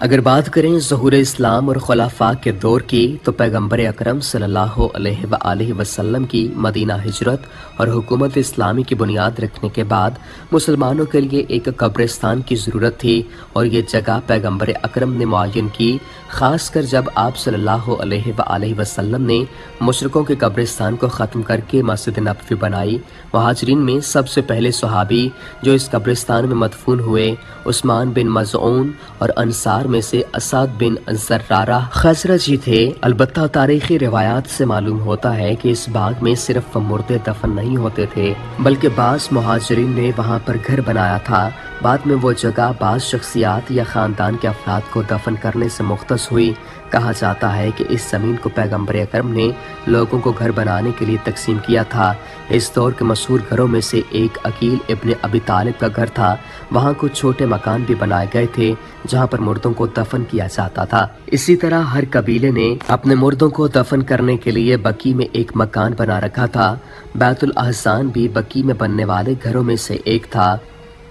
اگر بات کریں ظہور اسلام اور خلافاء کے دور کی تو پیغمبر اکرم صلی اللہ علیہ وآلہ وسلم کی مدینہ ہجرت اور حکومت اسلامی کی بنیاد رکھنے کے بعد مسلمانوں کے لیے ایک قبرستان کی ضرورت تھی، اور یہ جگہ پیغمبر اکرم نے معین کی، خاص کر جب آپ صلی اللہ علیہ وآلہ وسلم نے مشرکوں کے قبرستان کو ختم کر کے مسجد نبوی بنائی۔ مہاجرین میں سب سے پہلے صحابی جو اس قبرستان میں مدفون ہوئے عثمان بن مظعون اور انصار میں سے اسد بن زرارہ خزرجی تھے۔ البتہ تاریخی روایات سے معلوم ہوتا ہے کہ اس باغ میں صرف مردے دفن نہیں ہوتے تھے، بلکہ بعض مہاجرین نے وہاں پر گھر بنایا تھا۔ بعد میں وہ جگہ بعض شخصیات یا خاندان کے افراد کو دفن کرنے سے مختص ہوئی۔ کہا جاتا ہے کہ اس زمین کو پیغمبر اکرم نے لوگوں کو گھر بنانے کے لیے تقسیم کیا تھا۔ اس دور کے مشہور گھروں میں سے ایک عقیل ابن ابی طالب کا گھر تھا۔ وہاں کچھ چھوٹے مکان بھی بنائے گئے تھے جہاں پر مردوں کو دفن کیا جاتا تھا۔ اسی طرح ہر قبیلے نے اپنے مردوں کو دفن کرنے کے لیے بقیع میں ایک مکان بنا رکھا تھا۔ بیت الاحزان بھی بقیع میں بننے والے گھروں میں سے ایک تھا۔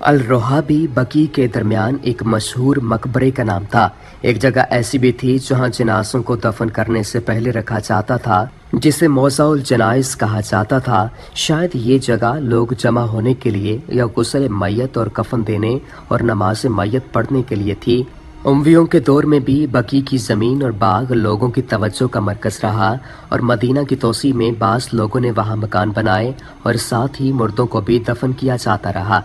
الروحہ بھی بقیع کے درمیان ایک مشہور مقبرے کا نام تھا۔ ایک جگہ ایسی بھی تھی جہاں جنازوں کو دفن کرنے سے پہلے رکھا جاتا تھا، جسے موضع الجنائز کہا جاتا تھا۔ شاید یہ جگہ لوگ جمع ہونے کے لیے یا غسل میت اور کفن دینے اور نماز میت پڑھنے کے لیے تھی۔ امویوں کے دور میں بھی بقیع کی زمین اور باغ لوگوں کی توجہ کا مرکز رہا، اور مدینہ کی توسیع میں بعض لوگوں نے وہاں مکان بنائے اور ساتھ ہی مردوں کو بھی دفن کیا جاتا رہا۔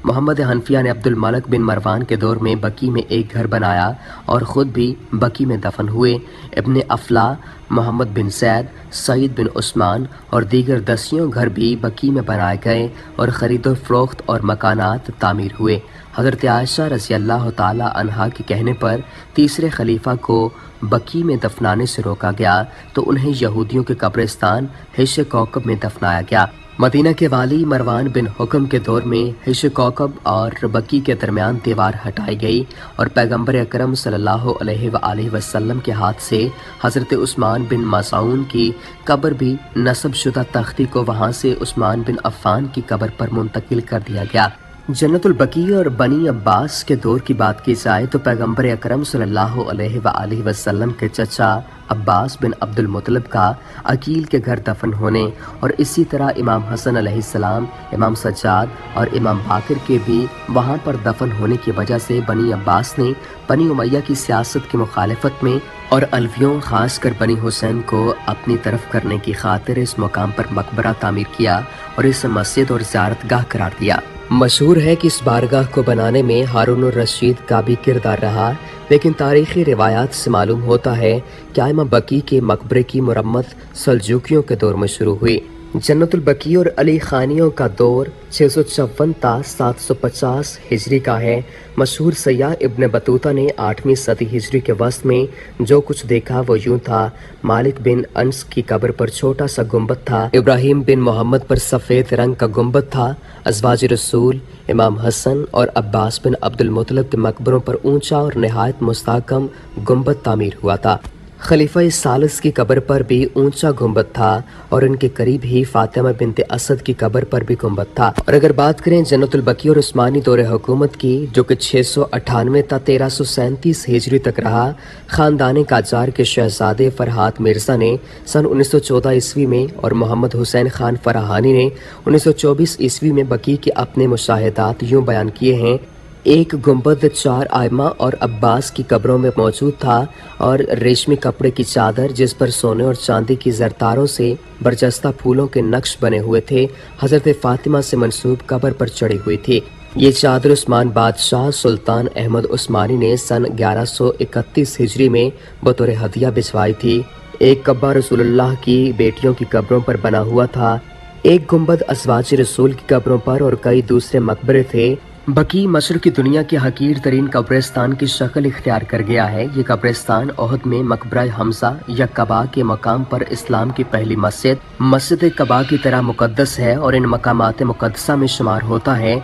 محمد حنفیہ نے عبد الملک بن مروان کے دور میں بقیع میں ایک گھر بنایا اور خود بھی بقیع میں دفن ہوئے۔ ابن افلا، محمد بن زید، سعید بن عثمان اور دیگر دسیوں گھر بھی بقیع میں بنائے گئے اور خرید و فروخت اور مکانات تعمیر ہوئے۔ حضرت عائشہ رضی اللہ تعالی عنہا کے کہنے پر تیسرے خلیفہ کو بقیع میں دفنانے سے روکا گیا تو انہیں یہودیوں کے قبرستان حش کوکب میں دفنایا گیا۔ مدینہ کے والی مروان بن حکم کے دور میں حش کوکب اور بقیع کے درمیان دیوار ہٹائی گئی اور پیغمبر اکرم صلی اللہ علیہ وآلہ وسلم کے ہاتھ سے حضرت عثمان بن مظعون کی قبر بھی نصب شدہ تختی کو وہاں سے عثمان بن عفان کی قبر پر منتقل کر دیا گیا۔ جنت البقیع اور بنی عباس کے دور کی بات کی جائے تو پیغمبر اکرم صلی اللہ علیہ وآلہ وسلم کے چچا عباس بن عبد المطلب کا عقیل کے گھر دفن ہونے اور اسی طرح امام حسن علیہ السلام، امام سجاد اور امام باقر کے بھی وہاں پر دفن ہونے کی وجہ سے بنی عباس نے بنی امیہ کی سیاست کی مخالفت میں اور الویوں خاص کر بنی حسین کو اپنی طرف کرنے کی خاطر اس مقام پر مقبرہ تعمیر کیا اور اسے مسجد اور زیارت گاہ قرار دیا۔ مشہور ہے کہ اس بارگاہ کو بنانے میں ہارون الرشید کا بھی کردار رہا، لیکن تاریخی روایات سے معلوم ہوتا ہے کہ ائمہ بقیع کے مقبرے کی مرمت سلجوکیوں کے دور میں شروع ہوئی۔ جنت البقیع اور علی خانیوں کا دور 654 تا 750 ہجری کا ہے۔ مشہور سیاح ابن بطوطہ نے 8ویں صدی ہجری کے وسط میں جو کچھ دیکھا وہ یوں تھا: مالک بن انس کی قبر پر چھوٹا سا گنبد تھا، ابراہیم بن محمد پر سفید رنگ کا گنبد تھا، ازواج رسول، امام حسن اور عباس بن عبد المطلب کے مقبروں پر اونچا اور نہایت مستحکم گنبد تعمیر ہوا تھا۔ خلیفہ ثالث کی قبر پر بھی اونچا گنبد تھا اور ان کے قریب ہی فاطمہ بنت اسد کی قبر پر بھی گنبد تھا۔ اور اگر بات کریں جنت البقیع اور عثمانی دور حکومت کی جو کہ 698 تا 1337 ہجری تک رہا، خاندان قاجار کے شہزادے فرحات مرزا نے سن 1914 عیسوی میں اور محمد حسین خان فراہانی نے 1924 عیسوی میں بقیع کے اپنے مشاہدات یوں بیان کیے ہیں: ایک گنبد 4 ائمہ اور عباس کی قبروں میں موجود تھا اور ریشمی کپڑے کی چادر جس پر سونے اور چاندی کی زرتاروں سے برجستہ پھولوں کے نقش بنے ہوئے تھے حضرت فاطمہ سے منسوب قبر پر چڑھی ہوئی تھی۔ یہ چادر عثمان بادشاہ سلطان احمد عثمانی نے سن 1131 ہجری میں بطور ہدیہ بھجوائی تھی۔ ایک قبہ رسول اللہ کی بیٹیوں کی قبروں پر بنا ہوا تھا، ایک گنبد ازواج رسول کی قبروں پر اور کئی دوسرے مقبرے تھے۔ بقیع مشرقی دنیا کے حقیر ترین قبرستان کی شکل اختیار کر گیا ہے۔ یہ قبرستان احد میں مقبرہ حمزہ یا قباء کے مقام پر اسلام کی پہلی مسجد قباء کی طرح مقدس ہے اور ان مقامات مقدسہ میں شمار ہوتا ہے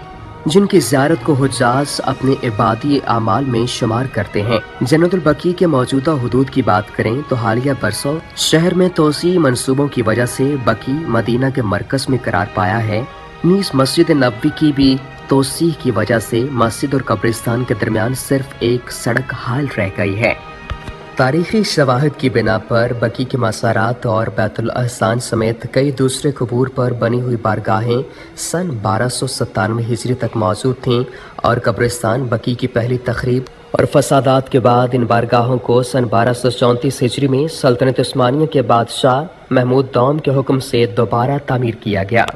جن کی زیارت کو حجاج اپنے عبادی اعمال میں شمار کرتے ہیں۔ جنت البقیع کے موجودہ حدود کی بات کریں تو حالیہ برسوں شہر میں توسیعی منصوبوں کی وجہ سے بقیع مدینہ کے مرکز میں قرار پایا ہے۔ نیز مسجد نبوی کی بھی توسیع کی وجہ سے مسجد اور قبرستان کے درمیان صرف ایک سڑک حائل رہ گئی ہے۔ تاریخی شواہد کی بنا پر بقیع کے مزارات اور بیت الاحسان سمیت کئی دوسرے قبور پر بنی ہوئی بارگاہیں سن 1297 ہجری تک موجود تھیں، اور قبرستان بقیع کی پہلی تخریب اور فسادات کے بعد ان بارگاہوں کو سن 1234 ہجری میں سلطنت عثمانیہ کے بادشاہ محمود دوم کے حکم سے دوبارہ تعمیر کیا گیا۔